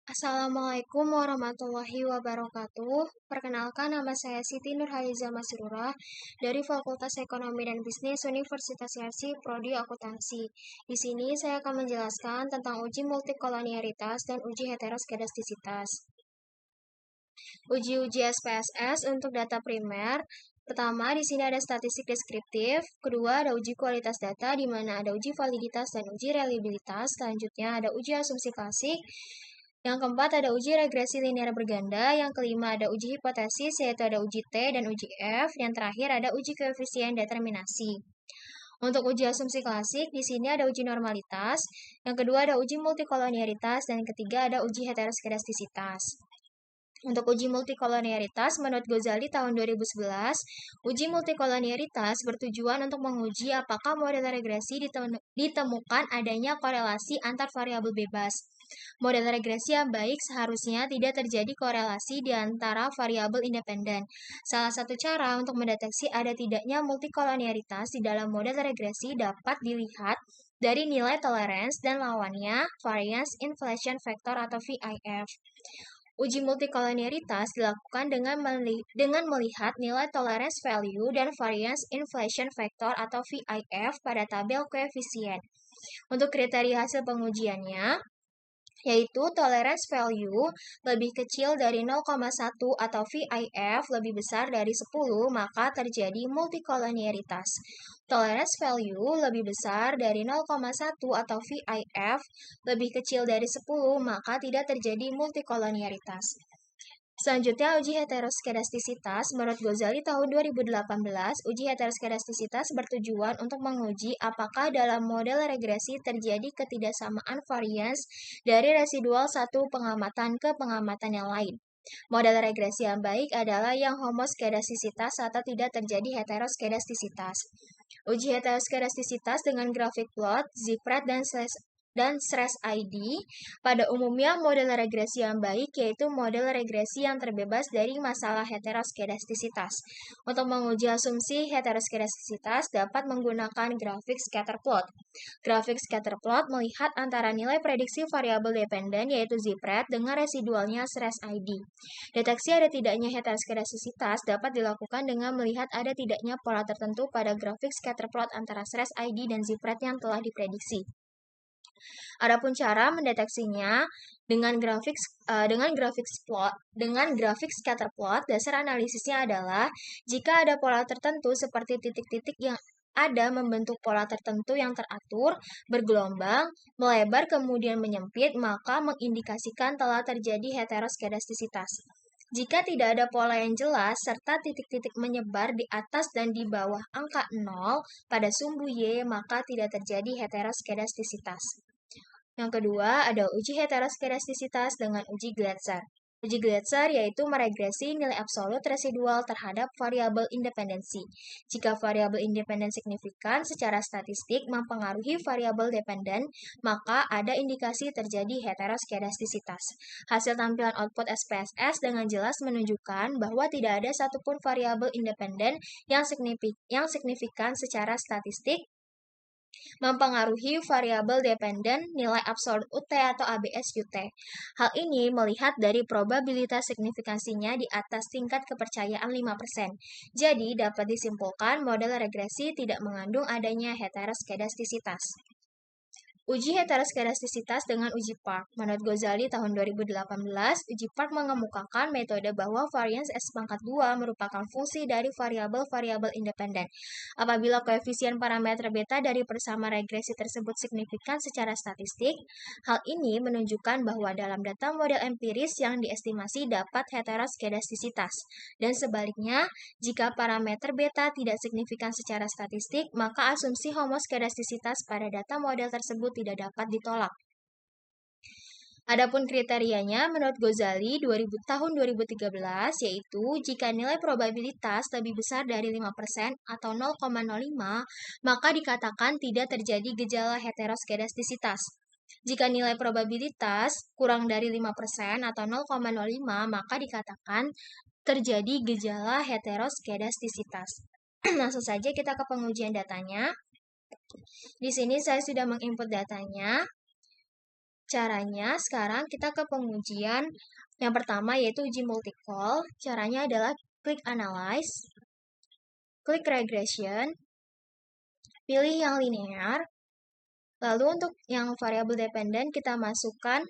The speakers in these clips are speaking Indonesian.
Assalamualaikum warahmatullahi wabarakatuh. Perkenalkan, nama saya Siti Nurhaliza Masrurah dari Fakultas Ekonomi dan Bisnis Universitas Yarsi, Prodi Akuntansi. Di sini saya akan menjelaskan tentang uji multikolonialitas dan uji heteroskedastisitas. Uji SPSS untuk data primer. Pertama, di sini ada statistik deskriptif. Kedua, ada uji kualitas data, di mana ada uji validitas dan uji reliabilitas. Selanjutnya, ada uji asumsi klasik. Yang keempat, ada uji regresi linear berganda. Yang kelima, ada uji hipotesis, yaitu ada uji T dan uji F. Yang terakhir, ada uji koefisien determinasi. Untuk uji asumsi klasik, di sini ada uji normalitas. Yang kedua, ada uji multikolonialitas. Dan yang ketiga, ada uji heteroskedastisitas. Untuk uji multikolonialitas, menurut Ghazali tahun 2011, uji multikolonialitas bertujuan untuk menguji apakah model regresi ditemukan adanya korelasi antar variabel bebas. Model regresi yang baik seharusnya tidak terjadi korelasi di antara variabel independen. Salah satu cara untuk mendeteksi ada tidaknya multikolonialitas di dalam model regresi dapat dilihat dari nilai tolerance dan lawannya variance inflation factor atau VIF. Uji multikolonialitas dilakukan dengan melihat nilai tolerance value dan variance inflation factor atau VIF pada tabel koefisien. Untuk kriteria hasil pengujiannya, yaitu tolerance value lebih kecil dari 0,1 atau VIF lebih besar dari 10, maka terjadi multikolonialitas. Tolerance value lebih besar dari 0,1 atau VIF lebih kecil dari 10, maka tidak terjadi multikolonialitas. Selanjutnya, uji heteroskedastisitas. Menurut Ghazali tahun 2018, uji heteroskedastisitas bertujuan untuk menguji apakah dalam model regresi terjadi ketidaksamaan varians dari residual satu pengamatan ke pengamatan yang lain. Model regresi yang baik adalah yang homoskedastisitas atau tidak terjadi heteroskedastisitas. Uji heteroskedastisitas dengan grafik plot, Ziprat, dan Stress ID. Pada umumnya, model regresi yang baik yaitu model regresi yang terbebas dari masalah heteroskedastisitas. Untuk menguji asumsi heteroskedastisitas dapat menggunakan grafik scatter plot. Grafik scatter plot melihat antara nilai prediksi variabel dependen yaitu Ziprat dengan residualnya Stress ID. Deteksi ada tidaknya heteroskedastisitas dapat dilakukan dengan melihat ada tidaknya pola tertentu pada grafik scatter plot antara Stress ID dan Ziprat yang telah diprediksi. Adapun cara mendeteksinya dengan grafik scatter plot, dasar analisisnya adalah jika ada pola tertentu seperti titik-titik yang ada membentuk pola tertentu yang teratur, bergelombang, melebar kemudian menyempit, maka mengindikasikan telah terjadi heteroskedastisitas. Jika tidak ada pola yang jelas serta titik-titik menyebar di atas dan di bawah angka 0 pada sumbu Y, maka tidak terjadi heteroskedastisitas. Yang kedua, ada uji heteroskedastisitas dengan uji Glatzer. Uji Glatzer yaitu meregresi nilai absolut residual terhadap variabel independensi. Jika variabel independen signifikan secara statistik mempengaruhi variabel dependen, maka ada indikasi terjadi heteroskedastisitas. Hasil tampilan output SPSS dengan jelas menunjukkan bahwa tidak ada satupun variabel independen yang signifikan secara statistik mempengaruhi variabel dependen nilai absolut UT atau ABS UT. Hal ini melihat dari probabilitas signifikansinya di atas tingkat kepercayaan 5%. Jadi dapat disimpulkan model regresi tidak mengandung adanya heteroskedastisitas. Uji heteroskedastisitas dengan uji Park. Menurut Ghazali tahun 2018, uji Park mengemukakan metode bahwa varians S pangkat 2 merupakan fungsi dari variabel-variabel independen. Apabila koefisien parameter beta dari persama regresi tersebut signifikan secara statistik, hal ini menunjukkan bahwa dalam data model empiris yang diestimasi dapat heteroskedastisitas. Dan sebaliknya, jika parameter beta tidak signifikan secara statistik, maka asumsi homoskedastisitas pada data model tersebut tidak dapat ditolak. Adapun kriterianya menurut Ghazali tahun 2013 yaitu jika nilai probabilitas lebih besar dari 5% atau 0,05 maka dikatakan tidak terjadi gejala heteroskedastisitas. Jika nilai probabilitas kurang dari 5% atau 0,05 maka dikatakan terjadi gejala heteroskedastisitas. Langsung saja kita ke pengujian datanya. Di sini saya sudah menginput datanya. Caranya sekarang kita ke pengujian yang pertama yaitu uji multi-call. Caranya adalah klik analyze, klik regression, pilih yang linear. Lalu untuk yang variabel dependen kita masukkan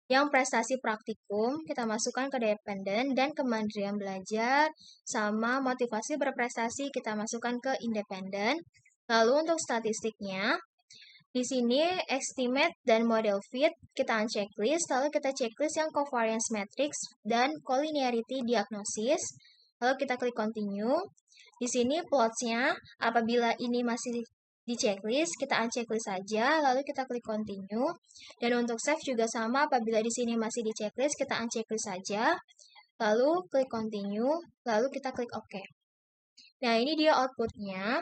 yang prestasi praktikum, kita masukkan ke dependen dan kemandirian belajar sama motivasi berprestasi kita masukkan ke independen. Lalu untuk statistiknya, di sini estimate dan model fit kita unchecklist, lalu kita checklist yang covariance matrix dan collinearity diagnosis. Lalu kita klik continue. Di sini plotsnya apabila ini masih di checklist, kita unchecklist saja, lalu kita klik continue. Dan untuk save juga sama, apabila di sini masih di checklist, kita unchecklist saja, lalu klik continue, lalu kita klik OK. Nah, ini dia outputnya.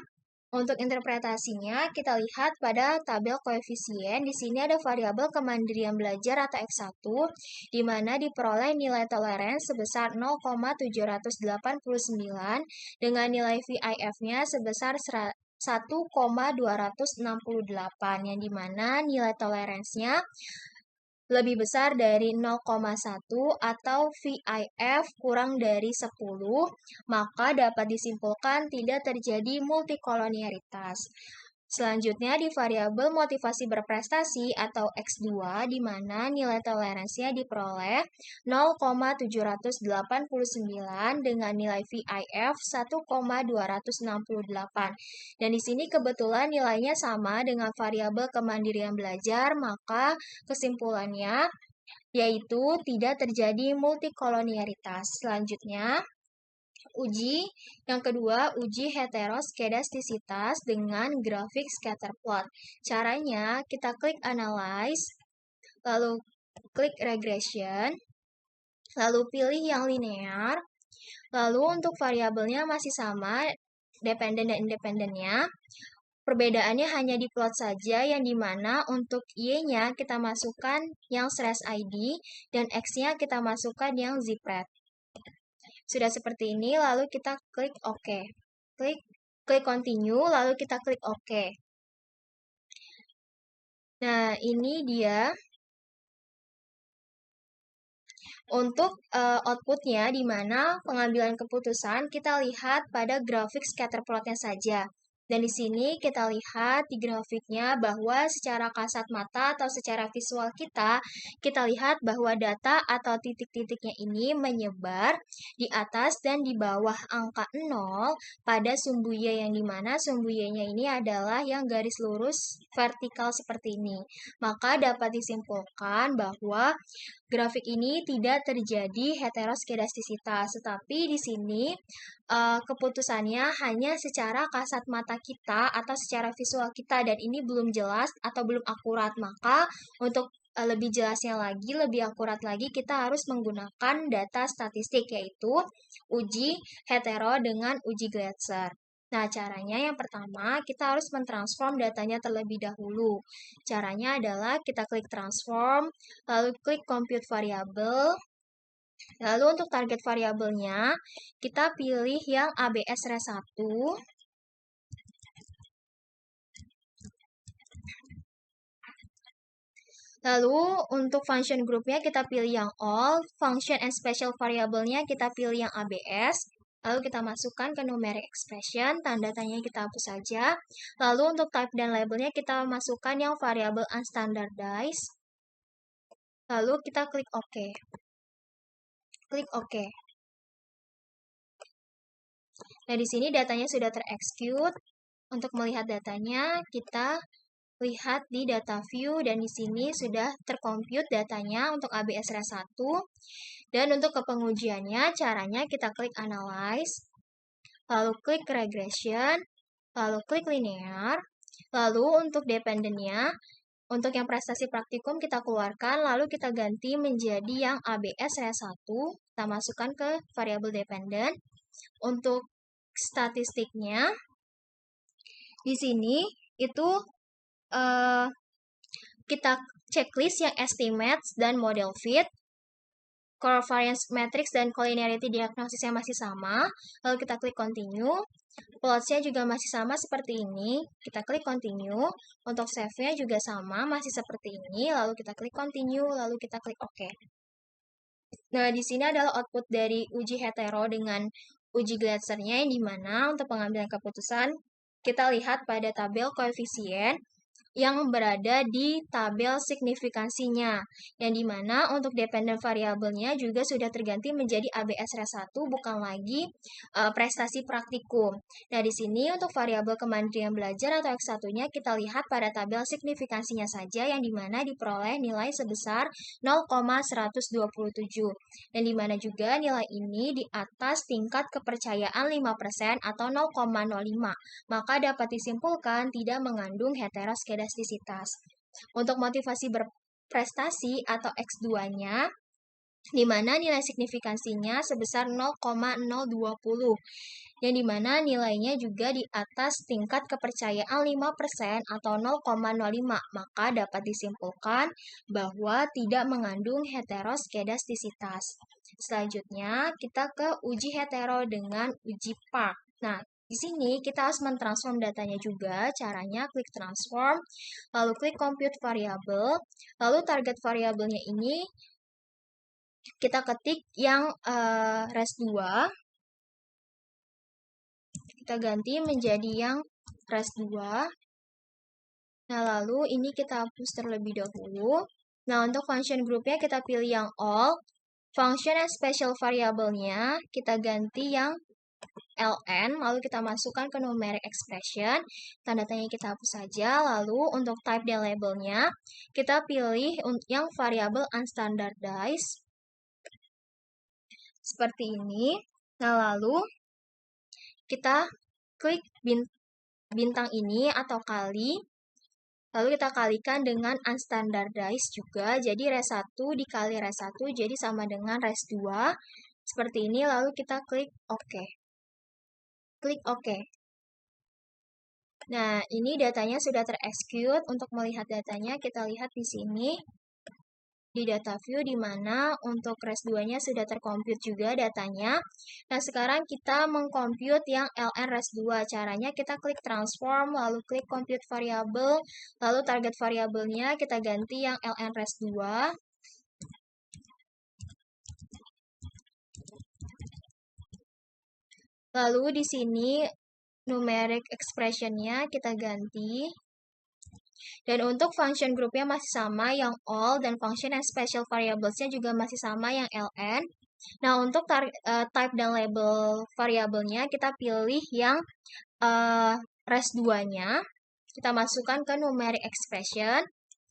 Untuk interpretasinya, kita lihat pada tabel koefisien. Di sini ada variabel kemandirian belajar atau X1, di mana diperoleh nilai toleransi sebesar 0,789 dengan nilai VIF-nya sebesar 1,268, yang dimana nilai toleransinya lebih besar dari 0,1 atau VIF kurang dari 10, maka dapat disimpulkan tidak terjadi multikolonialitas. Selanjutnya di variabel motivasi berprestasi atau X2, di mana nilai toleransinya diperoleh 0,789 dengan nilai VIF 1,268. Dan di sini kebetulan nilainya sama dengan variabel kemandirian belajar, maka kesimpulannya yaitu tidak terjadi multikolonialitas. Selanjutnya, uji yang kedua, uji heteroskedastisitas dengan grafik scatter plot. Caranya, kita klik analyze, lalu klik regression, lalu pilih yang linear, lalu untuk variabelnya masih sama, dependen dan independennya. Perbedaannya hanya di plot saja, yang dimana untuk Y-nya kita masukkan yang slash ID, dan X-nya kita masukkan yang zipred. Sudah seperti ini, lalu kita klik OK. Klik continue, lalu kita klik OK. Nah, ini dia untuk outputnya, di mana pengambilan keputusan kita lihat pada grafik scatter plotnya saja. Dan di sini kita lihat di grafiknya bahwa secara kasat mata atau secara visual kita lihat bahwa data atau titik-titiknya ini menyebar di atas dan di bawah angka 0 pada sumbu Y, yang dimana sumbu Y-nya ini adalah yang garis lurus vertikal seperti ini. Maka dapat disimpulkan bahwa grafik ini tidak terjadi heteroskedastisitas, tetapi di sini keputusannya hanya secara kasat mata kita atau secara visual kita, dan ini belum jelas atau belum akurat. Maka untuk lebih jelasnya lagi, lebih akurat lagi, kita harus menggunakan data statistik, yaitu uji hetero dengan uji Gleitzer. Nah, caranya yang pertama, kita harus mentransform datanya terlebih dahulu. Caranya adalah kita klik transform, lalu klik compute variable. Lalu untuk target variabelnya, kita pilih yang ABS-1. Lalu untuk function groupnya kita pilih yang all, function and special variabelnya kita pilih yang ABS. Lalu kita masukkan ke numeric expression, tanda tanya kita hapus saja. Lalu untuk type dan labelnya kita masukkan yang variabel unstandardized. Lalu kita klik OK. Klik OK. Nah, di sini datanya sudah terexecute. Untuk melihat datanya, kita lihat di data view, dan di sini sudah tercompute datanya untuk ABS-1. Dan untuk kepengujiannya, caranya kita klik analyze, lalu klik regression, lalu klik linear, lalu untuk dependennya, untuk yang prestasi praktikum kita keluarkan, lalu kita ganti menjadi yang ABS-1, kita masukkan ke variabel dependen. Untuk statistiknya, di sini itu kita checklist yang estimates dan model fit. covariance matrix dan collinearity diagnosisnya masih sama, lalu kita klik continue. Plots-nya juga masih sama seperti ini, kita klik continue. Untuk save-nya juga sama, masih seperti ini, lalu kita klik continue, lalu kita klik OK. Nah, di sini adalah output dari uji hetero dengan uji Glatzer-nya, yang dimana untuk pengambilan keputusan, kita lihat pada tabel koefisien yang berada di tabel signifikansinya, yang dimana untuk dependent variabelnya juga sudah terganti menjadi ABS-1, bukan lagi prestasi praktikum. Nah, di sini untuk variabel kemandirian belajar atau X1-nya kita lihat pada tabel signifikansinya saja, yang dimana diperoleh nilai sebesar 0,127, yang dimana juga nilai ini di atas tingkat kepercayaan 5% atau 0,05, maka dapat disimpulkan tidak mengandung heteroskedastisitas. Untuk motivasi berprestasi atau X2-nya, di mana nilai signifikansinya sebesar 0,020, yang dimana nilainya juga di atas tingkat kepercayaan 5% atau 0,05, maka dapat disimpulkan bahwa tidak mengandung heteroskedastisitas. Selanjutnya, kita ke uji hetero dengan uji Park. Nah, di sini kita harus mentransform datanya juga. Caranya klik transform, lalu klik compute variable, lalu target variabelnya ini kita ketik yang res2, kita ganti menjadi yang res2. Nah, lalu ini kita hapus terlebih dahulu. Nah, untuk function groupnya kita pilih yang all. Function and special variabelnya kita ganti yang ln, lalu kita masukkan ke numeric expression. Tanda tanya kita hapus saja. Lalu untuk type dan labelnya kita pilih yang variabel unstandardized. Seperti ini. Nah, lalu kita klik bintang ini atau kali, lalu kita kalikan dengan unstandardized juga, jadi res1 dikali res1 jadi sama dengan res2, seperti ini, lalu kita klik OK. Klik OK. Nah, ini datanya sudah terexecute. Untuk melihat datanya, kita lihat di sini, di data view, di mana untuk res2-nya sudah terkomput juga datanya. Nah, sekarang kita mengkomput yang ln res2. Caranya kita klik transform, lalu klik compute variable, lalu target variabelnya kita ganti yang ln res2. Lalu di sini numeric expression-nya kita ganti. Dan untuk function groupnya masih sama yang all, dan function and special variables-nya juga masih sama yang ln. Nah, untuk type dan label variabelnya kita pilih yang res2-nya. Kita masukkan ke numeric expression.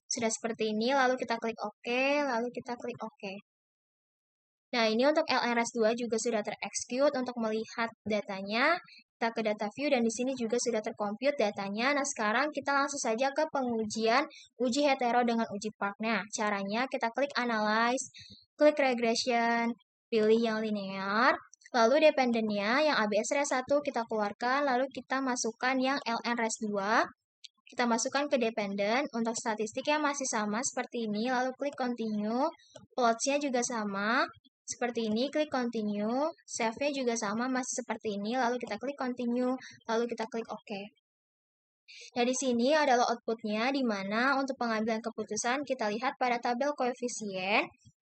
Sudah seperti ini, lalu kita klik OK, lalu kita klik OK. Nah, ini untuk ln res2 juga sudah terexecute. Untuk melihat datanya, kita ke data view, dan di sini juga sudah terkomput datanya. Nah, sekarang kita langsung saja ke pengujian uji hetero dengan uji Park. Nah, caranya kita klik analyze, klik regression, pilih yang linear, lalu dependennya yang ABS res1 kita keluarkan, lalu kita masukkan yang ln res2. Kita masukkan ke dependent. Untuk statistiknya masih sama seperti ini, lalu klik continue. Plots-nya juga sama seperti ini, klik continue. Save-nya juga sama, masih seperti ini, lalu kita klik continue, lalu kita klik OK. Nah, di sini adalah output-nya, di mana untuk pengambilan keputusan kita lihat pada tabel koefisien,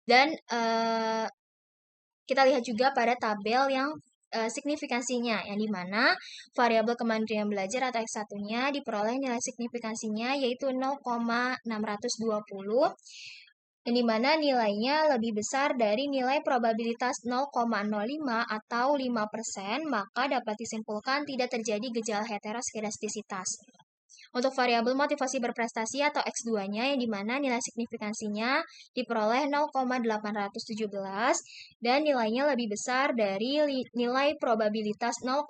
dan kita lihat juga pada tabel yang signifikansinya, yang dimana variabel kemandirian belajar atau X1-nya diperoleh nilai signifikansinya yaitu 0,620, yang dimana nilainya lebih besar dari nilai probabilitas 0,05 atau 5%, maka dapat disimpulkan tidak terjadi gejala heteroskedastisitas. Untuk variabel motivasi berprestasi atau X2-nya, yang dimana nilai signifikansinya diperoleh 0,817 dan nilainya lebih besar dari nilai probabilitas 0,05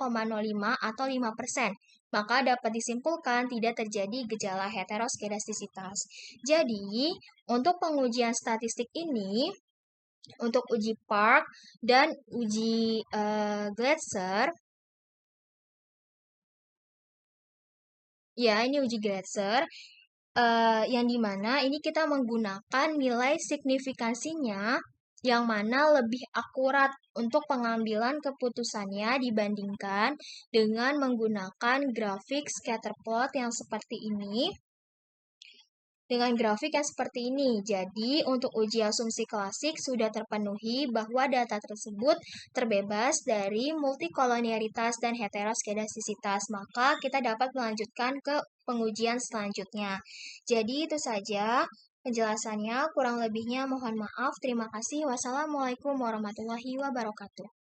atau 5%, maka dapat disimpulkan tidak terjadi gejala heteroskedastisitas. Jadi, untuk pengujian statistik ini, untuk uji Park dan uji Glatzer, ya, ini uji Glatzer, yang dimana ini kita menggunakan nilai signifikansinya yang mana lebih akurat untuk pengambilan keputusannya dibandingkan dengan menggunakan grafik scatterplot yang seperti ini. Dengan grafik yang seperti ini, jadi untuk uji asumsi klasik sudah terpenuhi bahwa data tersebut terbebas dari multikolonialitas dan heteroskedastisitas. Maka kita dapat melanjutkan ke pengujian selanjutnya. Jadi itu saja penjelasannya, kurang lebihnya mohon maaf. Terima kasih. Wassalamualaikum warahmatullahi wabarakatuh.